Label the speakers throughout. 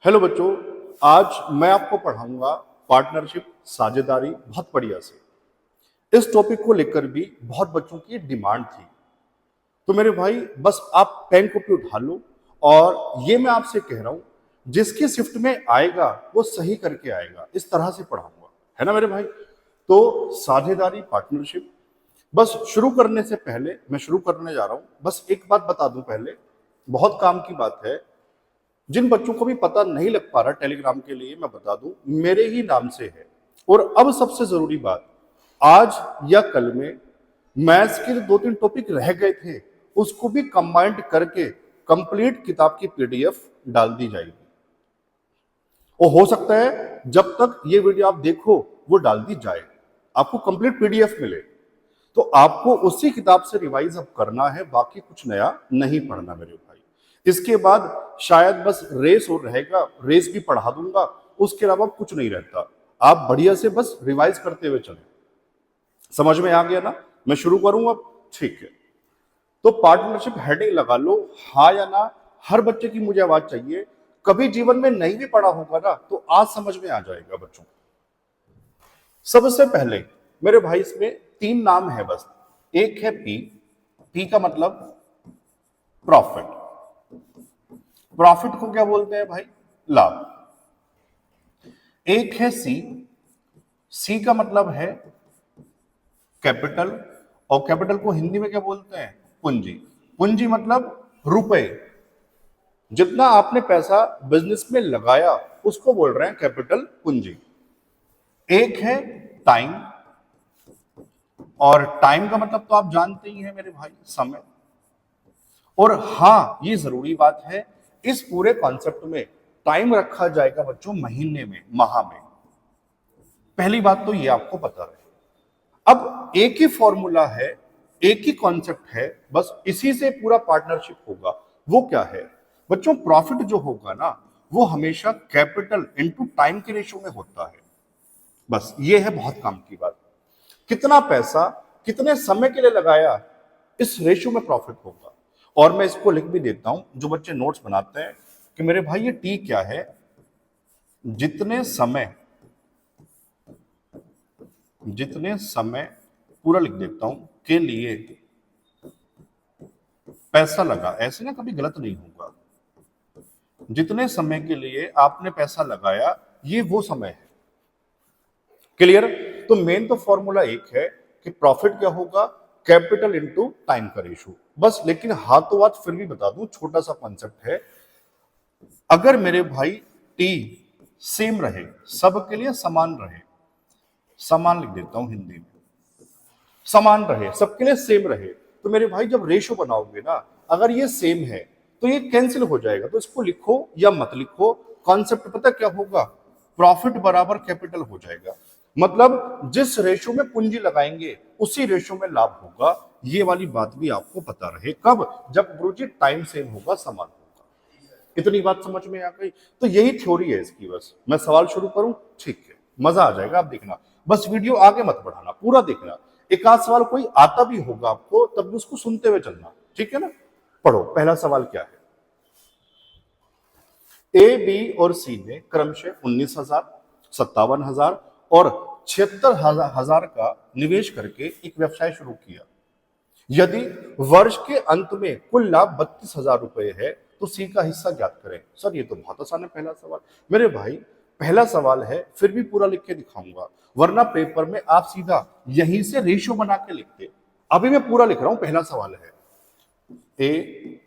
Speaker 1: Hello बच्चों, आज मैं आपको पढ़ाऊंगा पार्टनरशिप, साझेदारी बहुत बढ़िया से। इस टॉपिक को लेकर भी बहुत बच्चों की डिमांड थी। तो मेरे भाई बस आप पेन कॉपी उठा लो और ये मैं आपसे कह रहा हूं, जिसकी शिफ्ट में आएगा वो सही करके आएगा। इस तरह से पढ़ाऊंगा, है ना मेरे भाई। तो साझेदारी, पार्टनरशिप, बस शुरू करने से पहले मैं शुरू करने जा रहा हूं, बस एक बात बता दूं पहले, बहुत काम की बात है। जिन बच्चों को भी पता नहीं लग पा रहा टेलीग्राम के लिए, मैं बता दूं, मेरे ही नाम से है। और अब सबसे जरूरी बात, आज या कल में मैथ्स के जो 2-3 टॉपिक रह गए थे उसको भी कंबाइंड करके कंप्लीट किताब की पीडीएफ डाल दी जाएगी। और हो सकता है जब तक ये वीडियो आप देखो वो डाल दी जाए, आपको कंप्लीट पीडीएफ मिले। तो आपको उसी किताब से रिवाइज अब करना है, बाकी कुछ नया नहीं पढ़ना मेरे भाई। इसके बाद शायद बस रेस और रहेगा, रेस भी पढ़ा दूंगा, उसके अलावा कुछ नहीं रहता। आप बढ़िया से बस रिवाइज करते हुए चलें। समझ में आ गया ना? मैं शुरू करूंगा अब, ठीक है। तो पार्टनरशिप हेडिंग लगा लो, हाँ या ना। हर बच्चे की मुझे आवाज चाहिए। कभी जीवन में नहीं भी पढ़ा होगा ना तो आज समझ में आ जाएगा बच्चों। सबसे पहले मेरे भाई इसमें 3 नाम है बस। एक है पी, पी का मतलब प्रॉफिट। प्रॉफिट को क्या बोलते हैं भाई? लाभ। एक है सी, सी का मतलब है कैपिटल, और कैपिटल को हिंदी में क्या बोलते हैं? पूंजी। पूंजी मतलब रुपए। जितना आपने पैसा बिजनेस में लगाया उसको बोल रहे हैं कैपिटल, पूंजी। एक है टाइम, और टाइम का मतलब तो आप जानते ही हैं मेरे भाई, समय। और हां, ये जरूरी बात है, इस पूरे कॉन्सेप्ट में टाइम रखा जाएगा बच्चों महीने में, माह में। पहली बात तो ये आपको पता रहे। अब एक ही फॉर्मूला है, एक ही कॉन्सेप्ट है, बस इसी से पूरा पार्टनरशिप होगा। वो क्या है बच्चों? प्रॉफिट जो होगा ना वो हमेशा कैपिटल इनटू टाइम के रेशियो में होता है। बस ये है बहुत काम की बात। कितना पैसा कितने समय के लिए लगाया, इस रेशियो में प्रॉफिट होगा। और मैं इसको लिख भी देता हूं, जो बच्चे नोट्स बनाते हैं, कि मेरे भाई ये टी क्या है? जितने समय पूरा लिख देता हूं के लिए पैसा लगा, ऐसे ना कभी गलत नहीं होगा। जितने समय के लिए आपने पैसा लगाया, ये वो समय है। क्लियर? तो मेन तो फॉर्मूला एक है कि प्रॉफिट क्या होगा? कैपिटल इनटू टाइम का रेशियो, बस। लेकिन हाथों हाथ फिर भी बता दूं, छोटा सा कॉन्सेप्ट है। अगर मेरे भाई टी सेम रहे, सबके लिए समान रहे, समान लिख देता हूं हिंदी में, समान रहे, सबके लिए सेम रहे, तो मेरे भाई जब रेशियो बनाओगे ना, अगर ये सेम है तो ये कैंसिल हो जाएगा। तो इसको लिखो या मत लिखो, कॉन्सेप्ट पता क्या होगा? प्रॉफिट बराबर कैपिटल हो जाएगा। मतलब जिस रेशियो में पूंजी लगाएंगे उसी रेशियो में लाभ होगा। ये वाली बात भी आपको पता रहे। कब? जब गुरुजी टाइम सेम होगा, समान होगा। इतनी बात समझ में आ गई? तो यही थ्योरी है इसकी। बस मैं सवाल शुरू करूं, ठीक है, मजा आ जाएगा। आप देखना, बस वीडियो आगे मत बढ़ाना, पूरा देखना। एक आध सवाल कोई आता भी होगा आपको, तब भी उसको सुनते हुए चलना, ठीक है ना? पढ़ो, पहला सवाल क्या है? ए, बी और सी ने क्रमशः 19,000, 57,000 और 76,000 का निवेश करके एक व्यवसाय शुरू किया। यदि वर्ष के अंत में कुल लाभ 32,000 रुपए है तो सी का हिस्सा ज्ञात करें। सर ये तो बहुत आसान है पहला सवाल। मेरे भाई पहला सवाल है, फिर भी पूरा लिख के दिखाऊंगा, वरना पेपर में आप सीधा यहीं से रेशियो बना के लिखते। अभी मैं पूरा लिख रहा हूं। पहला सवाल है ए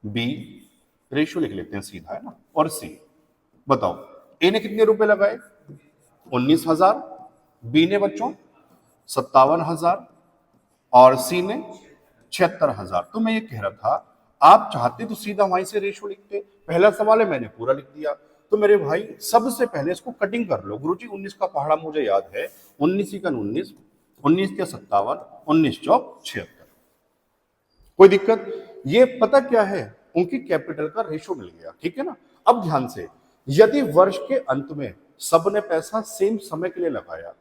Speaker 1: बी, रेशियो लिख लेते हैं सीधा, है ना, और सी। बताओ ए ने कितने रुपए लगाए? 19,000। बी ने बच्चों 57,000 और सी ने 76,000। तो मैं ये कह रहा था, आप चाहते तो सीधा वहीं से रेशियो लिखते। पहला सवाल है, मैंने पूरा लिख दिया। तो मेरे भाई सबसे पहले इसको कटिंग कर लो। गुरुजी 19 का पहाड़ा मुझे याद है, 19 का 19, 19 के 57, 19 चौक 76। कोई दिक्कत? ये पता क्या है, उनकी कैपिटल का रेशियो मिल गया, ठीक है ना? अब ध्यान से, यदि वर्ष के अंत में सबने पैसा सेम समय के लिए लगाया,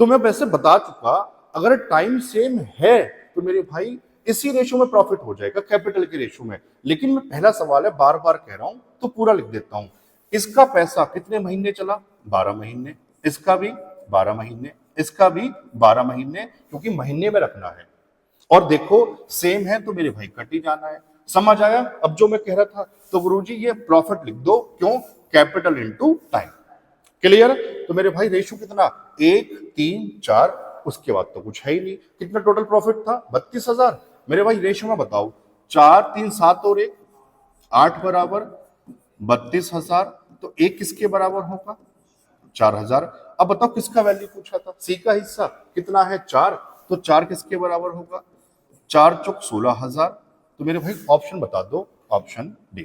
Speaker 1: तो मैं वैसे बता चुका, अगर टाइम सेम है तो मेरे भाई इसी रेशियो में प्रॉफिट हो जाएगा, कैपिटल के रेशियो में। लेकिन मैं पहला सवाल है, बार बार कह रहा हूं तो पूरा लिख देता हूं। इसका पैसा कितने महीने चला? 12 महीने। इसका भी 12 महीने, इसका भी 12 महीने, क्योंकि महीने में रखना है। और देखो सेम है तो मेरे भाई कट ही जाना है। समझ आया अब जो मैं कह रहा था? तो गुरुजी ये प्रॉफिट लिख दो, क्यों? Capital into time. क्लियर? तो मेरे भाई रेशो कितना? 1 3 4, उसके बाद तो कुछ है ही नहीं। कितना टोटल प्रॉफिट था? 32,000। मेरे भाई रेशो में बताओ, 4 3 7 और 1 8 बराबर 32,000। तो एक किसके बराबर होगा? 4,000। अब बताओ किसका वैल्यू पूछा था? सी का हिस्सा कितना है? 4। तो 4 किसके बराबर होगा? 4 चौक 16,000। तो मेरे भाई ऑप्शन बता दो, ऑप्शन डी।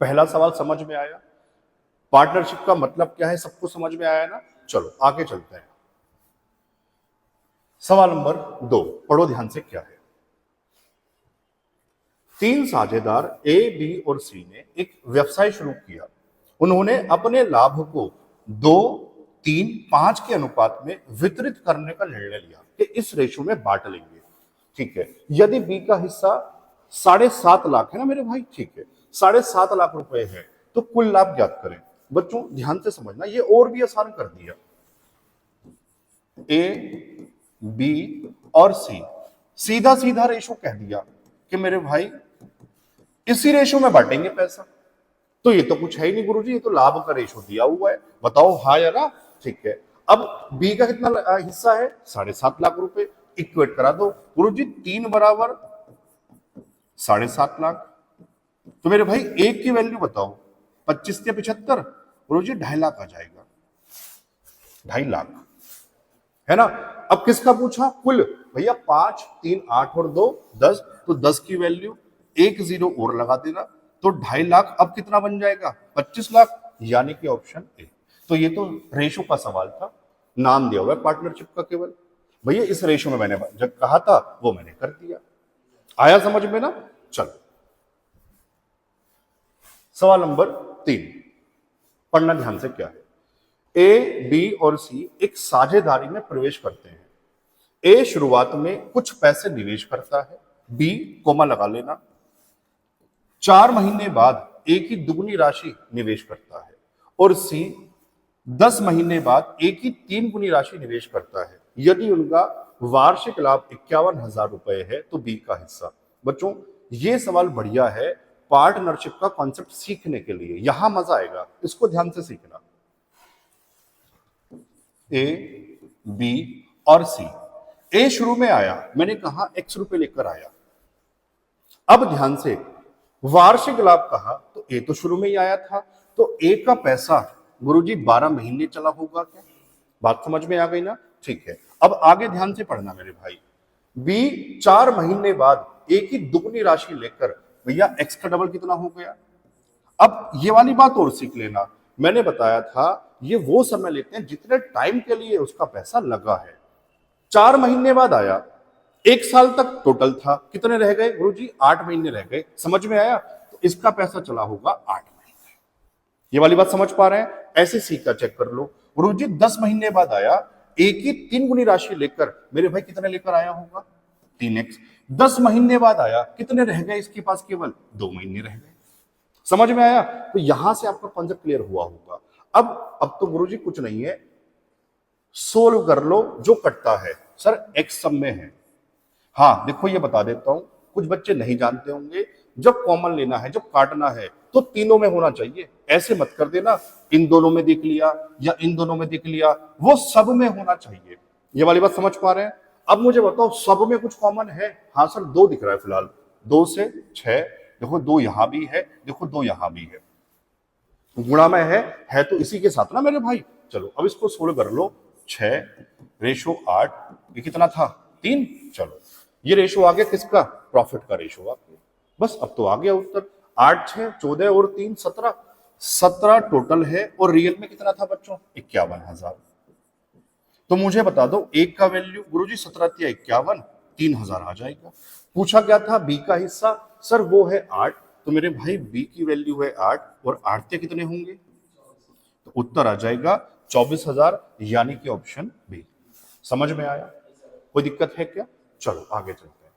Speaker 1: पहला सवाल समझ में आया? पार्टनरशिप का मतलब क्या है सबको समझ में आया ना? चलो आगे चलते हैं। सवाल नंबर 2 पढ़ो ध्यान से, क्या है? 3 साझेदार ए, बी और सी ने एक व्यवसाय शुरू किया। उन्होंने अपने लाभ को 2 3 5 के अनुपात में वितरित करने का निर्णय लिया कि इस रेशो में बांट लेंगे। ठीक है, यदि बी का हिस्सा 7.5 लाख है ना मेरे भाई, ठीक है, 7.5 लाख रुपए है, तो कुल लाभ ज्ञात करें। बच्चों ध्यान से समझना, ये और भी आसान कर दिया। ए, बी और सी, सीधा सीधा रेशो कह दिया कि मेरे भाई इसी रेशो में बांटेंगे पैसा। तो ये तो कुछ है ही नहीं गुरुजी, ये तो लाभ का रेशो दिया हुआ है। बताओ हाँ या ना? ठीक है, अब बी का कितना हिस्सा है? 7.5 लाख रुपए। इक्वेट करा दो गुरुजी, 3 बराबर 7.5 लाख। तो मेरे भाई एक की वैल्यू बताओ, 25 से 75, गुरुजी 2.5 लाख आ जाएगा। 2.5 लाख है ना? अब किसका पूछा? कुल। भैया 5 3 8 और 2 10, तो 10 की वैल्यू, एक जीरो और लगा देना, तो 2.5 लाख अब कितना बन जाएगा? 25 लाख, यानी कि ऑप्शन ए। तो ये तो रेशो का सवाल था, नाम दिया हुआ है पार्टनरशिप का केवल। भैया इस रेशो में मैंने जब कहा था वो मैंने कर दिया। आया समझ में ना? चलो सवाल नंबर 3 पढ़ना ध्यान से, क्या है? ए, बी और सी एक साझेदारी में प्रवेश करते हैं। ए शुरुआत में कुछ पैसे निवेश करता है, बी कोमा लगा लेना 4 महीने बाद ए की दुगनी राशि निवेश करता है, और सी 10 महीने बाद ए की 3 गुनी राशि निवेश करता है। यदि उनका वार्षिक लाभ 51,000 रुपए है तो बी का हिस्सा। बच्चों ये सवाल बढ़िया है पार्टनरशिप का कॉन्सेप्ट सीखने के लिए, यहां मजा आएगा, इसको ध्यान से सीखना। ए, बी और सी। ए शुरू में आया, मैंने कहा x रुपए लेकर आया। अब ध्यान से, वार्षिक लाभ कहा तो ए तो शुरू में ही आया था, तो ए का पैसा गुरुजी 12 महीने चला होगा क्या? बात समझ में आ गई ना? ठीक है, अब आगे ध्यान से पढ़ना मेरे भाई। बी 4 महीने बाद ए की दुगनी राशि लेकर, भैया x का डबल कितना हो गया? अब ये वाली बात और सीख लेना, मैंने बताया था ये वो समय लेते हैं जितने टाइम के लिए उसका पैसा लगा है। 4 महीने बाद आया, 1 साल तक टोटल था, कितने रह गए गुरुजी? 8 महीने रह गए। समझ में आया? तो इसका पैसा चला होगा 8 महीने। ये वाली बात समझ पा रहे हैं? ऐसे सीखा चेक कर लो। गुरुजी 10 महीने बाद आया, एक ही 3 गुनी राशि लेकर, मेरे भाई कितने लेकर आया होगा? 3x। 10 महीने बाद आया, कितने रह गए इसके पास? केवल 2 महीने रह गए। समझ में आया? तो यहां से आपका कॉन्सेप्ट क्लियर हुआ होगा। अब तो गुरुजी कुछ नहीं है, सोल्व कर लो जो कटता है। सर x सब में है। हाँ देखो ये बता देता हूं, कुछ बच्चे नहीं जानते होंगे, जब कॉमन लेना है, जब काटना है, तो तीनों में होना चाहिए। ऐसे मत कर देना इन दोनों में देख लिया या इन दोनों में देख लिया, वो सब में होना चाहिए। ये वाली बात समझ पा रहे हैं? अब मुझे बताओ सब में कुछ कॉमन है? हाँ सर 2 दिख रहा है फिलहाल, 2 से 6, देखो 2 यहां भी है, देखो 2 यहां भी है, गुणा में है तो इसी के साथ ना मेरे भाई। चलो अब इसको सोल्व कर लो। 6 रेशो 8, ये कितना था? 3। चलो ये रेशो आ गया किसका? प्रॉफिट का रेशो आ गया। बस अब तो आ गया उत्तर। 8 6 14 और 3 17, 17 टोटल है, और रियल में कितना था बच्चों? 51,000। तो मुझे बता दो एक का वैल्यू, गुरुजी 17 या 51, 3,000 आ जाएगा। पूछा क्या था? बी का हिस्सा, सर वो है 8, तो मेरे भाई बी की वैल्यू है 8, और 8 के कितने होंगे? तो उत्तर आ जाएगा 24,000, यानी कि ऑप्शन बी। समझ में आया? कोई दिक्कत है क्या? चलो आगे चलते हैं।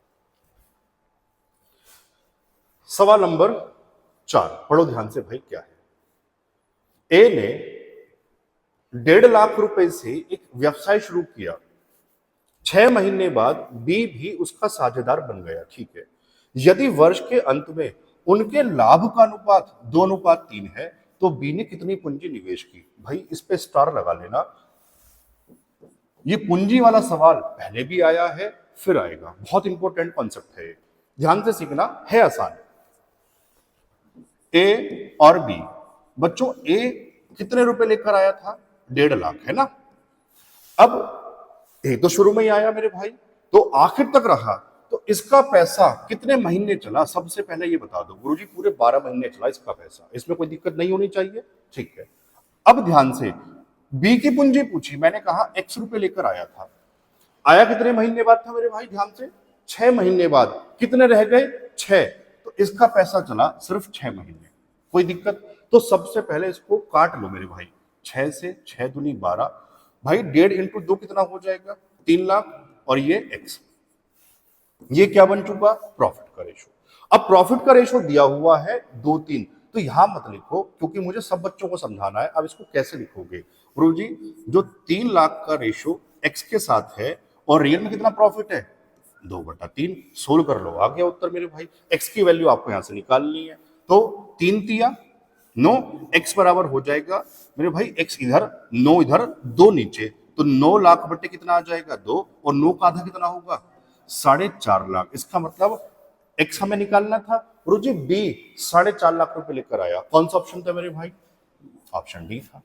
Speaker 1: सवाल नंबर 4 पढ़ो ध्यान से भाई, क्या है? ए ने 1.5 लाख रुपए से एक व्यवसाय शुरू किया। 6 महीने बाद बी भी उसका साझेदार बन गया। ठीक है, यदि वर्ष के अंत में उनके लाभ का अनुपात 2:3 है तो बी ने कितनी पूंजी निवेश की? भाई इस पे स्टार लगा लेना। ये पूंजी वाला सवाल पहले भी आया है, फिर आएगा। बहुत इंपॉर्टेंट कॉन्सेप्ट है, ध्यान से सीखना है, आसान। ए और बी, बच्चों ए कितने रुपए लेकर आया था? 1.5 लाख, है ना। अब ए तो शुरू में ही आया मेरे भाई, तो आखिर तक रहा, तो इसका पैसा कितने महीने चला? सबसे पहले ये बता दो। गुरुजी पूरे 12 महीने चला इसका पैसा, इसमें कोई दिक्कत नहीं होनी चाहिए। ठीक है, अब ध्यान से, बी की पूंजी पूछी, मैंने कहा x रुपए लेकर आया था। आया कितने महीने बाद था मेरे भाई? ध्यान से, 6 महीने बाद। कितने रह गए? 6। तो इसका पैसा चला सिर्फ 6 महीने, कोई दिक्कत? तो सबसे पहले इसको काट लो मेरे भाई, 6 से 6 दूनी 12। भाई 1.5 इंटू 2 कितना हो जाएगा? 3 लाख। और ये x, ये क्या बन चुका? प्रॉफिट का रेशो। अब प्रॉफिट का रेशो दिया हुआ है 2:3, तो यहां मत लिखो क्योंकि मुझे सब बच्चों को समझाना है। अब इसको कैसे लिखोगे? गुरु जी, जो 3 लाख का रेशो x के साथ है और रियल में कितना प्रॉफिट है? 2/3। सोल्व कर लो, आ गया उत्तर मेरे भाई। x की वैल्यू आपको यहां से निकालनी है, तो 3 तिया 9, x बराबर हो जाएगा मेरे भाई, x इधर 9 इधर 2 नीचे, तो 9 लाख बटे कितना आ जाएगा? 2, और 9 का आधा कितना होगा? 4.5 लाख। इसका मतलब x हमें निकालना था। गुरु जी बी 4.5 लाख रुपए लेकर आया। कौन सा ऑप्शन था मेरे भाई? ऑप्शन डी था।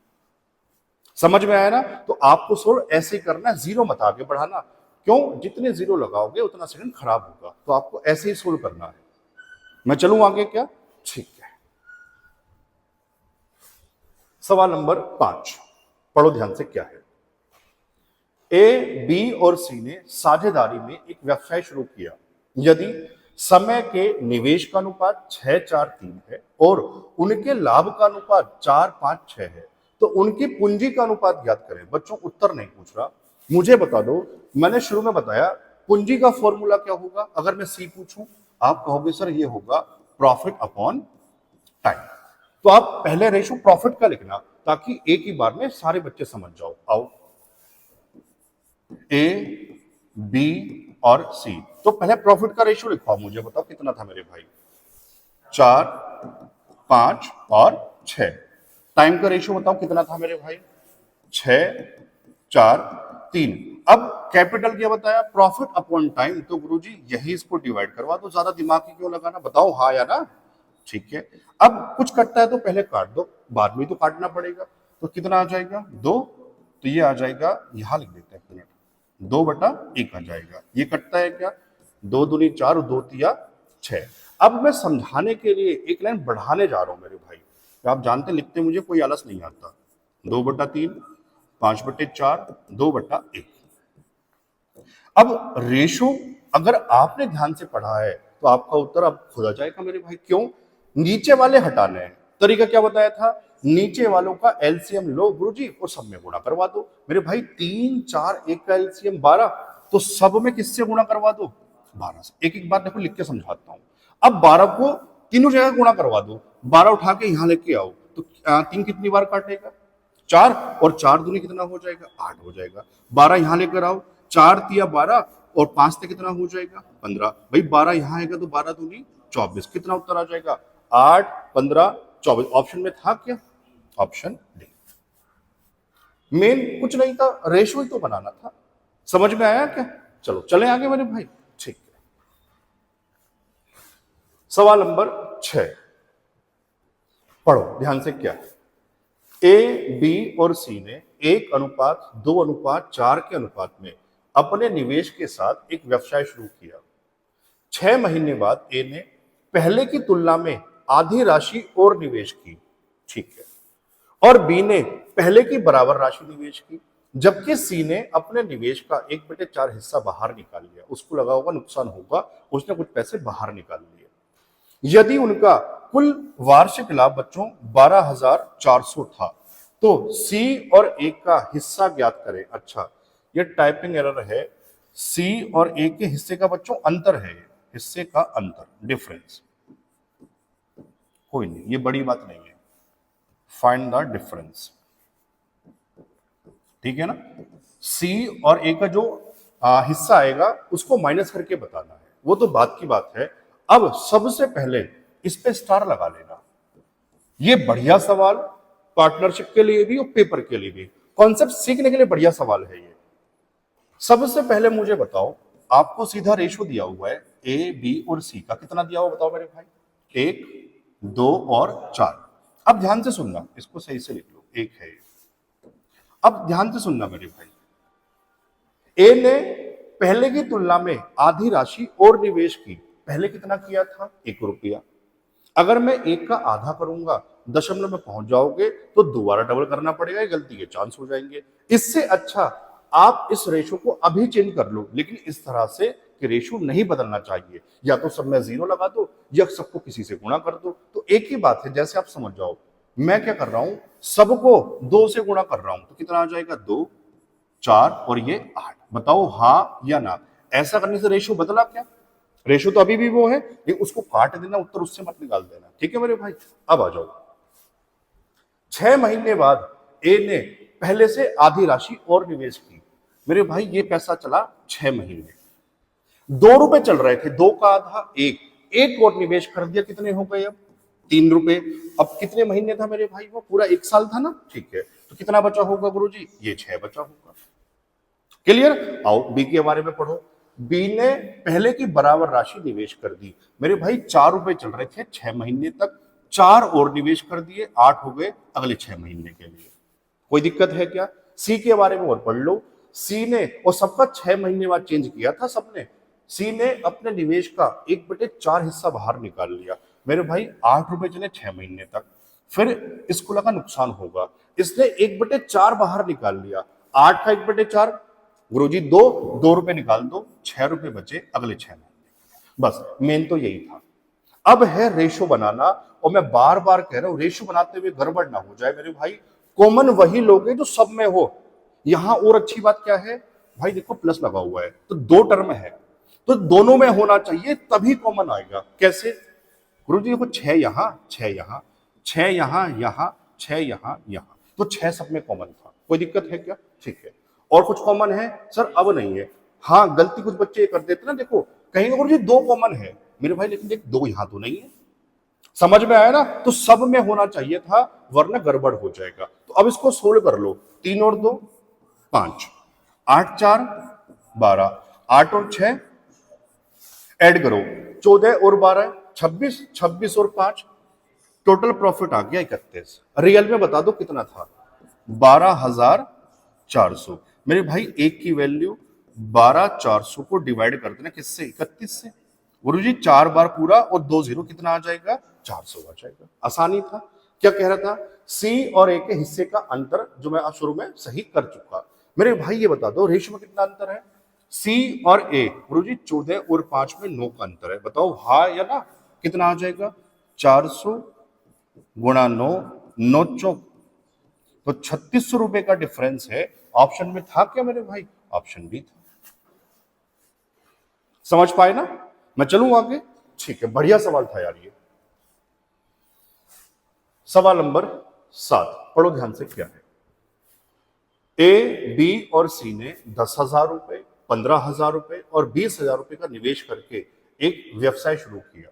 Speaker 1: समझ में आया ना? तो आपको सोल्व ऐसे ही करना है, जीरो मत आगे बढ़ाना। क्यों? जितने जीरो लगाओगे उतना सेकंड खराब होगा, तो आपको ऐसे ही सोल्व करना है। मैं चलूं आगे क्या? ठीक है, सवाल नंबर 5 पढ़ो ध्यान से, क्या है। ए, बी और सी ने साझेदारी में एक व्यवसाय शुरू किया। यदि समय के निवेश का अनुपात 6:4:3 है और उनके लाभ का अनुपात 4:5:6 है, तो उनकी पूंजी का अनुपात ज्ञात करें। बच्चों उत्तर नहीं पूछ रहा, मुझे बता दो। मैंने शुरू में बताया पूंजी का फॉर्मूला क्या होगा। अगर मैं सी पूछूं, आप कहोगे सर ये होगा प्रॉफिट अपॉन टाइम। तो आप पहले रेशो प्रॉफिट का लिखना, ताकि एक ही बार में सारे बच्चे समझ जाओ। आओ, ए, बी और सी, तो पहले प्रॉफिट का रेशियो लिखवाओ। मुझे बताओ कितना था मेरे भाई? 4, 5 और 6। टाइम का रेशियो बताओ कितना था मेरे भाई? 6, 4, 3। अब कैपिटल क्या बताया? Profit upon time. तो गुरुजी यही इसको डिवाइड करवा दो, ज्यादा दिमाग की क्यों लगाना? बताओ हाँ या ना। ठीक है, अब कुछ कटता है तो पहले काट दो, बाद में तो काटना पड़ेगा। तो कितना आ जाएगा? 2। तो ये आ जाएगा, यहां लिख देते हैं, 2/1 आ जाएगा। ये कटता है क्या? 2 दूनी 4, 2 तिया 6। अब मैं समझाने के लिए एक लाइन बढ़ाने जा रहा हूं मेरे भाई। तो आप जानते लिखते मुझे कोई आलस नहीं आता। 2/3, 5/4, 2/1। अब रेशो अगर आपने ध्यान से पढ़ा है तो आपका उत्तर अब खुद आ जाएगा मेरे भाई। क्यों? नीचे वाले हटाने हैं। तरीका क्या बताया था? नीचे वालों का एलसीएम लो गुरुजी और सब में गुणा करवा दो। मेरे भाई 3, 4, 1 का एलसीएम 12, तो सब में किससे गुणा करवा दो? 12 से। एक एक बात देखो लिख के समझाता हूं। अब 12 को तीनों जगह गुणा करवा दो। 12 उठा के यहां लेके आओ, तो 3 कितनी बार काटेगा? 4, और 4 दूनी कितना हो जाएगा? 8 हो जाएगा। 12 यहां लेकर आओ, 4 तिया 12 और 5 से कितना हो जाएगा? 15। भाई 12 यहां आएगा तो 12 दूनी 24। कितना उत्तर आ जाएगा? 8, 15, 24। ऑप्शन में था क्या? Option D. मेन कुछ नहीं था, रेशो ही तो बनाना था। समझ में आया क्या? चलो चले आगे मेरे भाई। ठीक है, सवाल नंबर 6 पढ़ो ध्यान से, क्या है। ए, बी और सी ने 1:2:4 के अनुपात में अपने निवेश के साथ एक व्यवसाय शुरू किया। 6 महीने बाद ए ने पहले की तुलना में आधी राशि और निवेश की। ठीक है, और बी ने पहले की बराबर राशि निवेश की, जबकि सी ने अपने निवेश का 1/4 हिस्सा बाहर निकाल लिया। उसको लगा होगा नुकसान होगा, उसने कुछ पैसे बाहर निकाल लिए। यदि उनका कुल वार्षिक लाभ बच्चों 12,400 था, तो सी और ए का हिस्सा ज्ञात करें। अच्छा, ये टाइपिंग एरर है। सी और ए के हिस्से का बच्चों अंतर है, हिस्से का अंतर, डिफरेंस। कोई नहीं, ये बड़ी बात नहीं है। Find the difference. ठीक है ना, सी और ए का जो हिस्सा आएगा उसको माइनस करके बताना है, वो तो बात की बात है। अब सबसे पहले इस पे स्टार लगा लेना। ये बढ़िया सवाल, पार्टनरशिप के लिए भी और पेपर के लिए भी, कॉन्सेप्ट सीखने के लिए बढ़िया सवाल है ये। सबसे पहले मुझे बताओ, आपको सीधा रेशो दिया हुआ है ए बी और सी का, कितना दिया हुआ बताओ मेरे भाई? 1 2 और 4। अब ध्यान से सुनना, इसको सही से लिख लो, एक है ये। अब ध्यान से सुनना मेरे भाई, ए ने पहले की तुलना में आधी राशि और निवेश की। पहले कितना किया था? 1 रुपया। अगर मैं 1 का आधा करूंगा, दशमलव में पहुंच जाओगे तो दोबारा डबल करना पड़ेगा, गलती के चांस हो जाएंगे। इससे अच्छा आप इस रेशो को अभी चेंज कर लो, लेकिन इस तरह से कि रेशो नहीं बदलना चाहिए। या तो सब में 0 लगा दो या सबको किसी से गुणा कर दो, तो एक ही बात है। जैसे आप समझ जाओ, मैं क्या कर रहा हूं, सबको 2 से गुणा कर रहा हूं, तो कितना आ जाएगा? 2 4 और ये 8। बताओ हाँ या ना? ऐसा करने से रेशो बदला क्या? रेशो तो अभी भी वो है, लेकिन उसको काट देना, उत्तर उससे मत निकाल देना। ठीक है मेरे भाई, अब आ जाओ। 6 महीने बाद ए ने पहले से आधी राशि और निवेश की। मेरे भाई ये पैसा चला 6 महीने, 2 रुपए चल रहे थे, 2 का आधा 1 और निवेश कर दिया, कितने हो गए? अब 3 रुपए। अब कितने महीने था मेरे भाई? वो पूरा 1 साल था ना। ठीक है, तो कितना बचा होगा गुरुजी? ये 6 बचा होगा। क्लियर? आओ बी के बारे में पढ़ो। बी ने पहले की बराबर राशि निवेश कर दी। मेरे भाई 4 रुपए चल रहे थे 6 महीने तक, 4 और निवेश कर दिए, 8 हो गए अगले 6 महीने के लिए। कोई दिक्कत है क्या? सी के बारे में और पढ़ लो। सी ने, और सबका 6 महीने बाद चेंज किया था सबने, सी ने अपने निवेश का 1/4 हिस्सा बाहर निकाल लिया। मेरे भाई 8 रुपए चले 6 महीने तक, फिर इसको लगा नुकसान होगा, इसने 1/4 बाहर निकाल लिया। 8 का 1/4 गुरुजी 2 रुपए निकाल दो, 6 रुपए बचे अगले 6 महीने। बस मेन तो यही था। अब है रेशो बनाना, और मैं बार बार कह रहा हूं, रेशो बनाते हुए गड़बड़ ना हो जाए मेरे भाई। कॉमन वही लोगे जो सब में हो। यहां और अच्छी बात क्या है भाई, देखो प्लस लगा हुआ है, तो 2 टर्म है, तो दोनों में होना चाहिए, तभी कॉमन आएगा। कैसे गुरुजी? देखो 6 यहां, 6 यहां, 6 यहां, यहां 6 यहां, यहां, तो 6 सब में कॉमन था। कोई दिक्कत है क्या? ठीक है। और कुछ कॉमन है सर? अब नहीं है। हाँ, गलती कुछ बच्चे ये कर देते ना, देखो कहेंगे गुरुजी 2 कॉमन है। मेरे भाई लेकिन देख 2 यहां तो नहीं है। समझ में आया ना? तो सब में होना चाहिए था, वरना गड़बड़ हो जाएगा। तो अब इसको सोल्व कर लो। 3 और 2 5, 8 4 12, 8 और 6 ऐड करो, 14 और 12 26, 26 और 5, टोटल प्रॉफिट आ गया 31। रियल में बता दो कितना था? 12,400। मेरे भाई एक की वैल्यू 12,400 को डिवाइड कर देना किससे? 31 से। गुरुजी 4 बार पूरा और 2 0, कितना आ जाएगा? 400 आ जाएगा। आसानी था। क्या कह रहा था? सी और ए के हिस्से का अंतर, जो मैं शुरू में सही कर चुका। मेरे भाई ये बता दो रेशियो में कितना अंतर है? सी और ए गुरुजी 14 और 5 में 9 का अंतर है। बताओ हाँ या ना? कितना आ जाएगा? 400 गुणा 9, 9 चौक, तो 3600 रुपए का डिफरेंस है। ऑप्शन में था क्या मेरे भाई? ऑप्शन बी था। समझ पाए ना? मैं चलूं आगे? ठीक है, बढ़िया सवाल था यार ये। सवाल नंबर 7 पढ़ो ध्यान से, क्या है? ए, बी और सी ने 10,000 रुपए, 15,000 रुपए और 20,000 रुपए का निवेश करके एक व्यवसाय शुरू किया।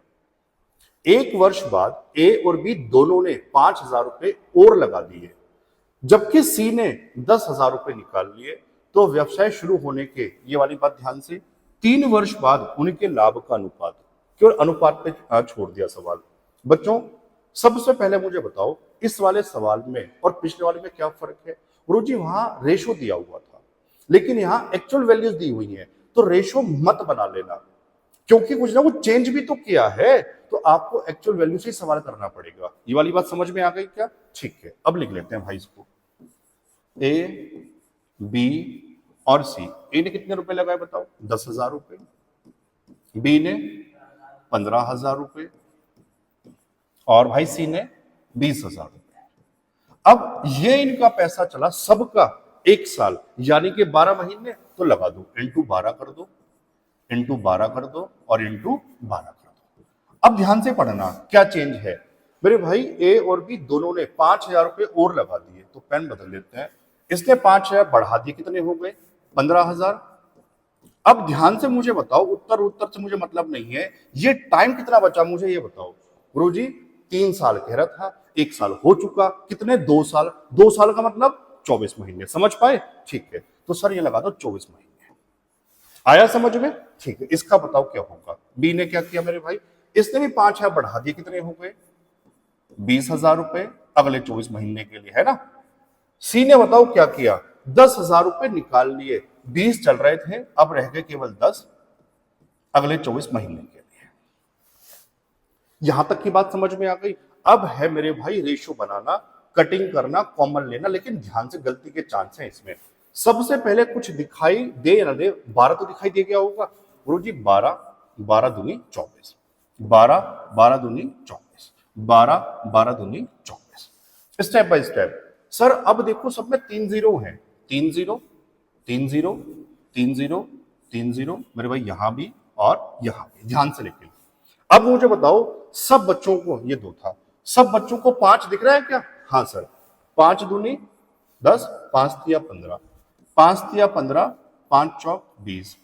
Speaker 1: 1 वर्ष बाद ए और बी दोनों ने 5,000 रुपए और लगा दिए, जबकि सी ने 10,000 रुपए निकाल लिए। तो व्यवसाय शुरू होने के, ये वाली बात ध्यान से, 3 वर्ष बाद उनके लाभ का अनुपात, केवल अनुपात पे छोड़ दिया सवाल। बच्चों सबसे पहले मुझे बताओ, इस वाले सवाल में और पिछले वाले में क्या फर्क है? गुरुजी वहां रेशो दिया हुआ था, लेकिन यहां एक्चुअल वैल्यूज दी हुई है, तो रेशो मत बना लेना, क्योंकि कुछ ना कुछ चेंज भी तो किया है, तो आपको एक्चुअल वैल्यू से ही सवाल करना पड़ेगा। ये वाली बात समझ में आ गई क्या? ठीक है, अब लिख लेते हैं भाई इसको। ए, बी और सी। ए ने कितने रुपए लगाए बताओ? 10,000 रुपए। बी ने 15,000 रुपए और भाई सी ने 20,000 रुपए। अब ये इनका पैसा चला सबका 1 साल, यानी कि 12 महीने, तो लगा दो, इंटू 12 कर दो, इंटू 12 कर दो और इंटू 12 कर दो। अब ध्यान से पढ़ना क्या चेंज है। मेरे भाई ए और बी दोनों ने 5,000 रुपये और लगा दिए, तो पेन बदल लेते हैं। इसने 5,000 बढ़ा दिए, कितने हो गए? 15,000। अब ध्यान से मुझे बताओ, उत्तर उत्तर से मुझे मतलब नहीं है, ये टाइम कितना बचा मुझे ये बताओ। गुरुजी 3 साल कह रहा था, 1 साल हो चुका, कितने? 2 साल। 2 साल का मतलब 24 महीने, समझ पाए? ठीक है, तो सर ये लगा दो 24 महीने। आया समझ में? ठीक है, इसका बताओ क्या होगा। बी ने क्या किया मेरे भाई? इसने भी 5,000 बढ़ा दिए, कितने हो गए? 20,000 रुपए अगले 24 महीने के लिए, है ना। सी ने बताओ क्या किया? 10,000 रुपए निकाल लिए, 20 चल रहे थे, अब रह गए केवल 10 अगले 24 महीने के लिए। यहां तक की बात समझ में आ गई। अब है मेरे भाई रेशो बनाना, कटिंग करना, कॉमन लेना, लेकिन ध्यान से, गलती के चांस हैं इसमें। सबसे पहले कुछ दिखाई दे या ना दे, 12 तो दिखाई दे गया होगा। गुरुजी 12, 12 दूनी 24, 12, 12 दूनी 24, 12, 12 दूनी 24। Step by step. सर अब देखो सब में 3 जीरो है, 3 जीरो, 3 जीरो, 3 जीरो, 3 जीरो, मेरे भाई यहां भी और यहां भी, ध्यान से लेके। अब मुझे बताओ, सब बच्चों को, ये 2 था, सब बच्चों को 5 दिख रहा है क्या? हाँ सर। 5 दूनी 10, 5 तिया 15, 5 तिया 15, 5 चौक 20,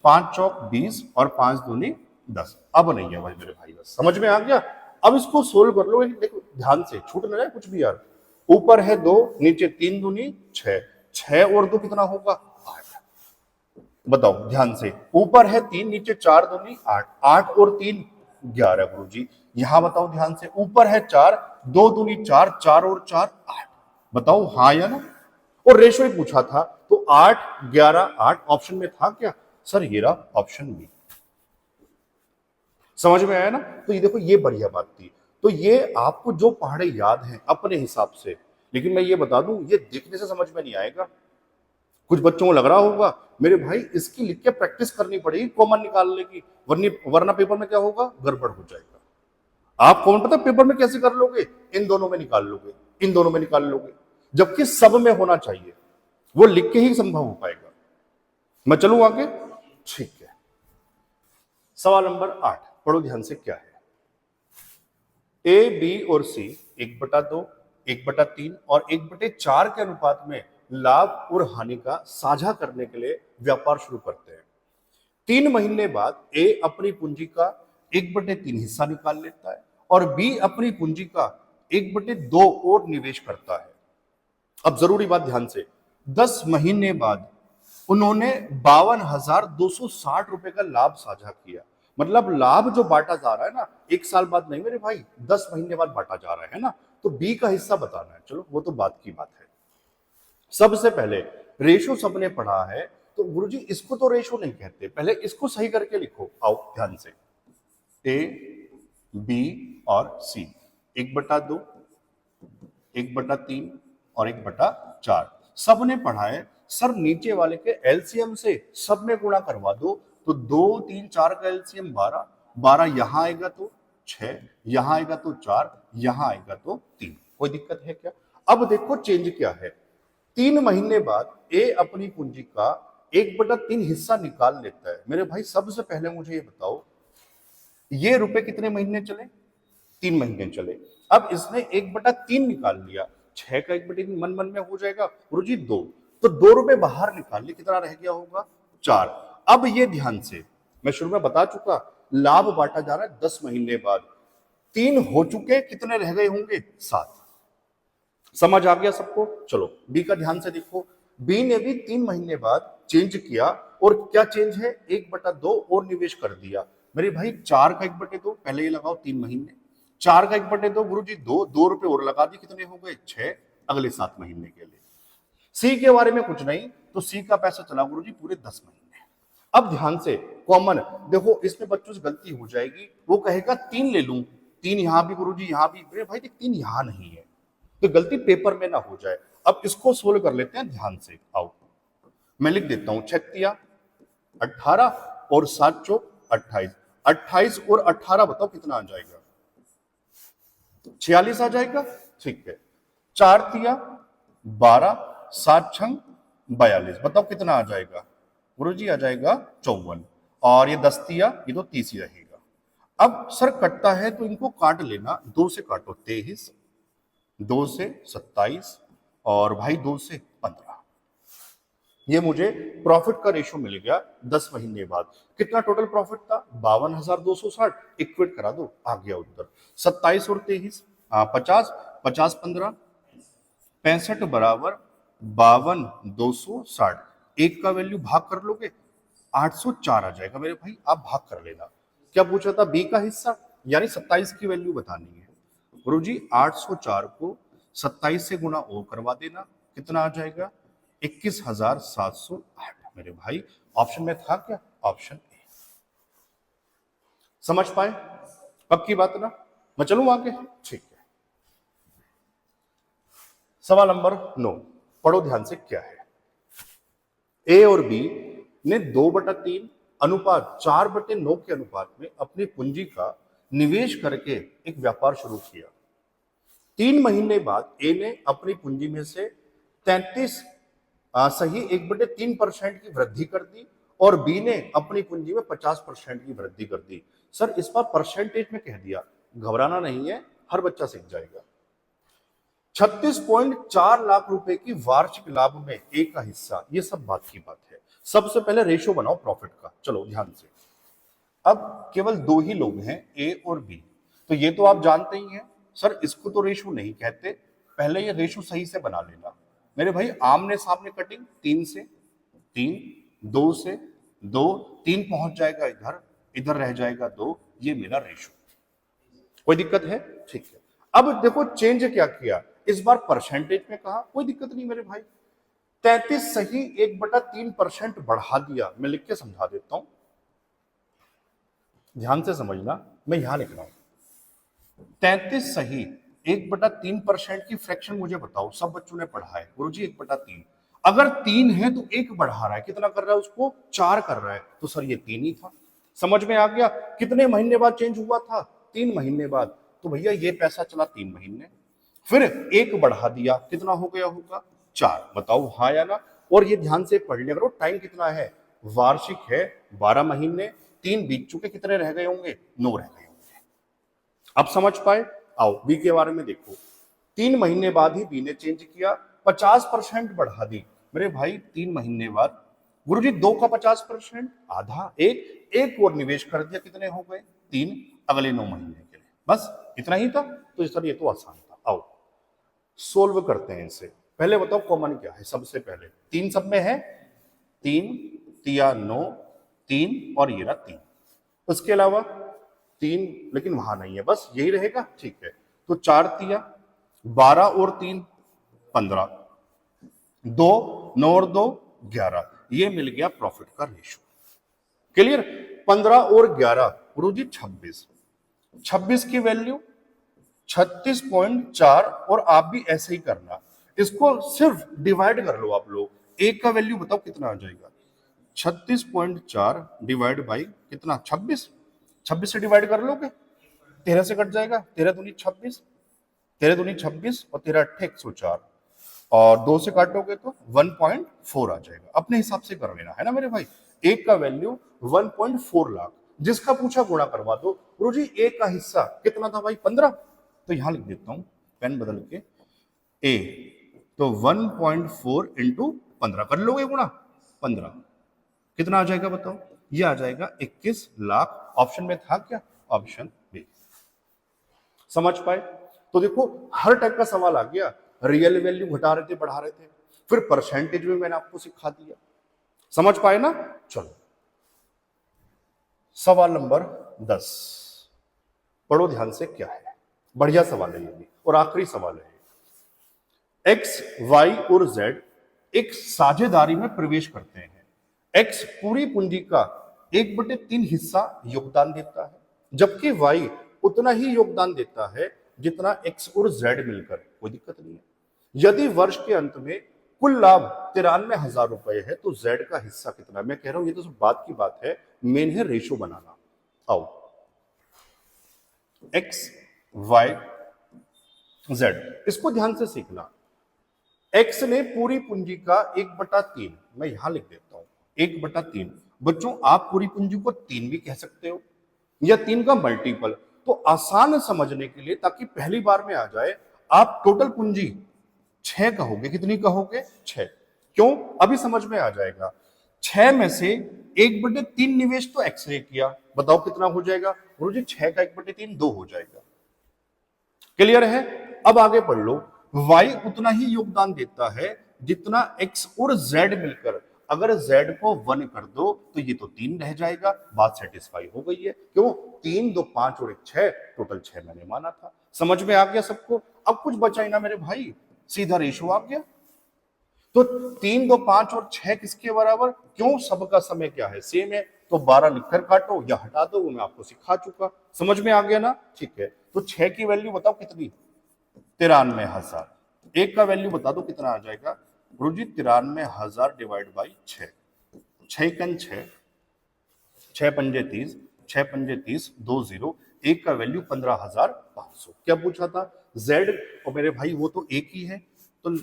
Speaker 1: 5 चौक 20 और 5 दूनी 10। अब नहीं है भाई मेरे भाई, बस समझ में आ गया। अब इसको सोल्व कर लो, देखो ध्यान से, छूट ना जाए कुछ भी यार। ऊपर है 2, नीचे 3 दूनी 6, 6 और 2 कितना होगा? 8। बताओ ध्यान से, ऊपर है 3, नीचे 4 दूनी 8, 8 और 3 11 गुरुजी। यहां बताओ ध्यान से, ऊपर है 4, 2 दूनी 4, 4 और 4 8। बताओ हाँ या ना। और रेशो ही पूछा था, तो 8 11 8 ऑप्शन में था क्या? सर ये रहा ऑप्शन बी। समझ में आया ना। तो ये देखो, ये बढ़िया बात थी। तो ये आपको जो पहाड़े याद हैं अपने हिसाब से, लेकिन मैं ये बता दूं, ये देखने से समझ में नहीं आएगा। कुछ बच्चों को लग रहा होगा मेरे भाई इसकी लिख के प्रैक्टिस करनी पड़ेगी कॉमन निकालने की, वरना पेपर में क्या होगा? गड़बड़ हो जाएगा। आप कॉमन पता पेपर में कैसे कर लोगे? इन दोनों में निकाल लोगे, इन दोनों में निकाल लोगे, जबकि सब में होना चाहिए। वो लिख के ही संभव हो पाएगा। मैं चलूं आगे? ठीक है। सवाल नंबर 8 पढ़ो ध्यान से, क्या है? ए, बी और सी 1/2, 1/3 और 1/4 के अनुपात में लाभ और हानि का साझा करने के लिए व्यापार शुरू करते हैं। 3 महीने बाद ए अपनी पूंजी का 1/3 हिस्सा निकाल लेता है और बी अपनी पूंजी का 1/2 और निवेश करता है। अब जरूरी बात ध्यान से, 10 महीने बाद उन्होंने 52,260 रुपए का लाभ साझा किया। मतलब लाभ जो बांटा जा रहा है ना, 1 साल बाद नहीं मेरे भाई, 10 महीने बाद बांटा जा रहा है ना। तो बी का हिस्सा बताना है। चलो वो तो बात की बात है। सबसे पहले रेशो सबने पढ़ा है, तो गुरुजी इसको तो रेशो नहीं कहते, पहले इसको सही करके लिखो। आओ ध्यान से, ए, बी और सी 1/2, 1/3 और 1/4 सबने पढ़ा है। सर नीचे वाले के एलसीएम से सब में गुणा करवा दो, तो 2 3 4 का एलसीएम 12, 12 यहां आएगा तो 6, यहां आएगा तो 4, यहां आएगा तो 3। कोई दिक्कत है क्या? अब देखो चेंज क्या है। 3 महीने बाद ए अपनी पूंजी का 1/3 हिस्सा निकाल लेता है। मेरे भाई सबसे पहले मुझे ये बताओ, ये रुपए कितने महीने चले? 3 महीने चले। अब इसने 1/3 निकाल लिया, 6 का 1/3 मन मन में हो जाएगा गुरुजी 2, तो 2 रुपए बाहर निकाल लिए, कितना रह गया होगा? 4। अब ये ध्यान से, मैं शुरू में बता चुका, लाभ बांटा जा रहा है 10 महीने बाद। 3 हो चुके, कितने रह गए होंगे? 7। समझ आ गया सबको? चलो बी का ध्यान से देखो। बी ने भी 3 महीने बाद चेंज किया, और क्या चेंज है? 1/2 और निवेश कर दिया। मेरे भाई 4 का 1/2 पहले ये लगाओ, 3 महीने, 4 का 1/2 गुरुजी 2, 2 रुपए और लगा दिए, कितने हो गए? 6 अगले 7 महीने के लिए। सी के बारे में कुछ नहीं, तो सी का पैसा चला गुरुजी पूरे 10 महीने। अब ध्यान से, कॉमन देखो, इसमें बच्चों से गलती हो जाएगी, वो कहेगा 3 ले लूं, 3 यहां भी गुरुजी यहां भी। मेरे भाई 3 यहां नहीं है, तो गलती पेपर में ना हो जाए। अब इसको सोल्व कर लेते हैं ध्यान से। आओ मैं लिख देता हूं, 6 18 और 7 चौक 28, 28 और 18 बताओ कितना आ जाएगा? 46 आ जाएगा। ठीक है, 4 तिया 12, 7 छंग 42, बताओ कितना आ जाएगा? गुरुजी आ जाएगा 54, और ये 10 तिया, ये तो 30 ही रहेगा। अब सर कटता है तो इनको काट लेना, 2 से काटो 23, 2 से 27 और भाई 2 से 15। ये मुझे प्रॉफिट का रेशो मिल गया 10 महीने बाद। कितना टोटल प्रॉफिट था? 52,260। इक्वेट करा दो, आ गया उत्तर। 27 और 23 50, 50 15 65 बराबर 52,260। एक का वैल्यू भाग कर लोगे 804 आ जाएगा मेरे भाई, आप भाग कर लेना। क्या पूछा था? बी का हिस्सा यानी 27 की वैल्यू बतानी है। गुरु जी 804 को 27 से गुना और करवा देना, कितना आ जाएगा? 21,708 मेरे भाई। ऑप्शन में था क्या? Option A. समझ पाए? पक्की बात ना? मैं चलूं आगे? ठीक है। सवाल नंबर 9 पढ़ो ध्यान से, क्या है? ए और बी ने 2/3 अनुपात 4/9 के अनुपात में अपनी पूंजी का निवेश करके एक व्यापार शुरू किया। 3 महीने बाद ए ने अपनी पूंजी में से 33 सही 1/3% की वृद्धि कर दी और बी ने अपनी पूंजी में 50% की वृद्धि कर दी। सर इस बार परसेंटेज में कह दिया, घबराना नहीं है, हर बच्चा सीख जाएगा। 36.4 लाख रुपए की वार्षिक लाभ में ए का हिस्सा, ये सब बात की बात है। सबसे पहले रेशो बनाओ प्रॉफिट का, चलो ध्यान से। अब केवल 2 ही लोग हैं, ए और बी, तो ये तो आप जानते ही हैं। सर इसको तो रेशो नहीं कहते, पहले ये रेशो सही से बना लेना मेरे भाई। आमने सामने कटिंग 3 से 3, 2 से 2, 3 पहुंच जाएगा इधर, इधर रह जाएगा 2, ये मेरा रेशो। कोई दिक्कत है? ठीक है। अब देखो चेंज क्या किया, इस बार परसेंटेज में कहा, कोई दिक्कत नहीं मेरे भाई। 33 सही 1/3% बढ़ा दिया, मैं लिख के समझा देता हूं, ध्यान से समझना, मैं यहां लिख रहा हूं। 33 सही 1/3% की फ्रैक्शन मुझे बताओ, सब बच्चों ने पढ़ा है गुरुजी 1/3। अगर 3 है तो 1 बढ़ा रहा है, कितना कर रहा है उसको? 4 कर रहा है, तो सर ये 3 ही था। समझ में आ गया? कितने महीने बाद चेंज हुआ था? 3 महीने बाद। तो भैया ये पैसा चला 3 महीने, फिर 1 बढ़ा दिया, कितना हो गया होगा? 4। बताओ हाँ या ना? और ये ध्यान से पढ़ लिया करो, टाइम कितना है? वार्षिक है 12 महीने, 3 बीत चुके, कितने रह गए होंगे? 9 रह गए होंगे। अब समझ पाए? आओ बी के बारे में देखो। 3 महीने बाद ही बी ने चेंज किया, 50% बढ़ा दी मेरे भाई। 3 महीने बाद गुरुजी 2 का 50% आधा, एक और निवेश कर दिया, कितने हो गए? 3, अगले 9 महीने के लिए। बस इतना ही था। तो सर ये तो आसान था। आओ सोल्व करते हैं इसे। पहले बताओ कॉमन क्या है? सबसे पहले 3 सब में है, 3 तिया 9, 3 और ये रहा 3। उसके अलावा 3 लेकिन वहां नहीं है, बस यही रहेगा। ठीक है, तो 4 तिया 12 और 3 15, 2 9 और 2 11, ये मिल गया प्रॉफिट का रेशो। क्लियर? 15 और 11 गुरुजी 26। 26 की वैल्यू 36.4 और आप भी ऐसे ही करना, इसको सिर्फ डिवाइड कर लो आप लोग। एक का वैल्यू बताओ कितना आ जाएगा? 36.4 डिवाइड बाई कितना? 26। 26 से डिवाइड कर लोगे, 13 से कट जाएगा, 13 दूनी 26, 13 दूनी 26 और 13 अट्ठे 104, और 2 से काटोगे तो 1.4 आ जाएगा। अपने हिसाब से कर लेना है ना मेरे भाई। एक का वैल्यू 1.4 लाख, जिसका पूछा गुणा करवा दो। गुरुजी एक का हिस्सा कितना था भाई? 15। तो यहां लिख देता हूं पेन बदल के, ए तो 1.4 इंटू 15 कर लोगे गुणा 15, कितना आ जाएगा बताओ? ये आ जाएगा 21 लाख। ऑप्शन में था क्या? Option B. समझ पाए? तो देखो हर टाइप का सवाल आ गया। रियल वैल्यू घटा रहे थे, बढ़ा रहे थे, फिर परसेंटेज में मैंने आपको सिखा दिया। समझ पाए ना? चलो सवाल नंबर 10 पढ़ो ध्यान से, क्या है? बढ़िया सवाल है ये भी, और आखिरी सवाल है। एक्स, वाई और जेड एक साझेदारी में प्रवेश करते हैं। एक्स पूरी पूंजी का 1/3 हिस्सा योगदान देता है, जबकि वाई उतना ही योगदान देता है जितना एक्स और जेड मिलकर। कोई दिक्कत नहीं है। यदि वर्ष के अंत में कुल लाभ 93,000 रुपए है तो जेड का हिस्सा कितना? मैं कह रहा हूं ये तो सब बात की बात है, मेन है रेशो बनाना। आओ एक्स, वाई, जेड, इसको ध्यान से सीखना। एक्स ने पूरी पूंजी का 1/3, मैं यहां लिख देता हूं 1/3। बच्चों आप पूरी पूंजी को 3 भी कह सकते हो, या 3 का मल्टीपल। तो आसान समझने के लिए, ताकि पहली बार में आ जाए, आप टोटल पूंजी 6 कहोगे। कितनी कहोगे? 6। क्यों? अभी समझ में आ जाएगा। 6 में से 1/3 निवेश तो एक्स ने किया, बताओ कितना हो जाएगा? गुरुजी 6 का 1/3 2 हो जाएगा। क्लियर है? अब आगे पढ़ लो। y उतना ही योगदान देता है जितना x और z मिलकर। अगर z को 1 कर दो तो ये तो 3 रह जाएगा, बात सेटिस्फाई हो गई है। क्यों? 3 2 5 और 1 6, टोटल 6 मैंने माना था। समझ में आ गया सबको? अब कुछ बचा ही ना मेरे भाई, सीधा रेशो आ गया। तो 3 2 5 और 6 किसके बराबर? क्यों? सबका समय क्या है? सेम है। तो 12 लिखकर काटो या हटा दो, वो मैं आपको सिखा चुका। समझ में आ गया ना? ठीक है। तो 6 की वैल्यू बताओ कितनी? 93,000। 1 का वैल्यू बता दो कितना आ जाएगा? गुरुजी 93,000 डिवाइड बाई 6। 6 कन 6, 6 पंजे 30, 6 पंजे 30, 2 0। 1 का वैल्यू 15,500। क्या पूछा था? Z, और मेरे भाई वो तो एक ही है, तो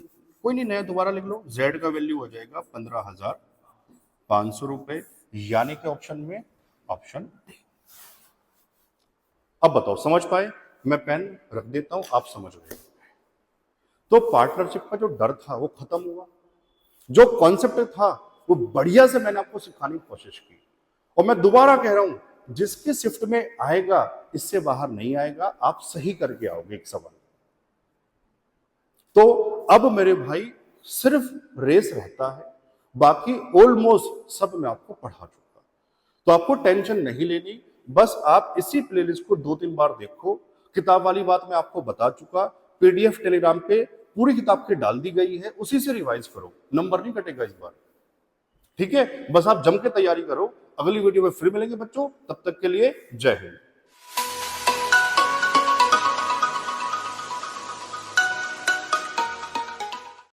Speaker 1: कोई नहीं, नया दोबारा लिख लो। Z का वैल्यू हो जाएगा 15,500 रुपए, यानी कि ऑप्शन में ऑप्शन डी। अब बताओ समझ पाए? मैं पेन रख देता हूं, आप समझ रहे हो। तो पार्टनरशिप का जो डर था वो खत्म हुआ। जो कॉन्सेप्ट था वो बढ़िया से मैंने आपको सिखाने की कोशिश की। और मैं दोबारा कह रहा हूं, जिसके शिफ्ट में आएगा इससे बाहर नहीं आएगा, आप सही करके आओगे एक सवाल। तो अब मेरे भाई सिर्फ रेस रहता है, बाकी ऑलमोस्ट सब मैं आपको पढ़ा चुका। तो आपको टेंशन नहीं लेनी, बस आप इसी प्लेलिस्ट को 2-3 बार देखो। किताब वाली बात मैं आपको बता चुका, पीडीएफ टेलीग्राम पे पूरी किताब की डाल दी गई है, उसी से रिवाइज करो, नंबर नहीं कटेगा इस बार। ठीक है? बस आप जम के तैयारी करो। अगली वीडियो में फिर मिलेंगे बच्चों, तब तक के लिए जय हिंद।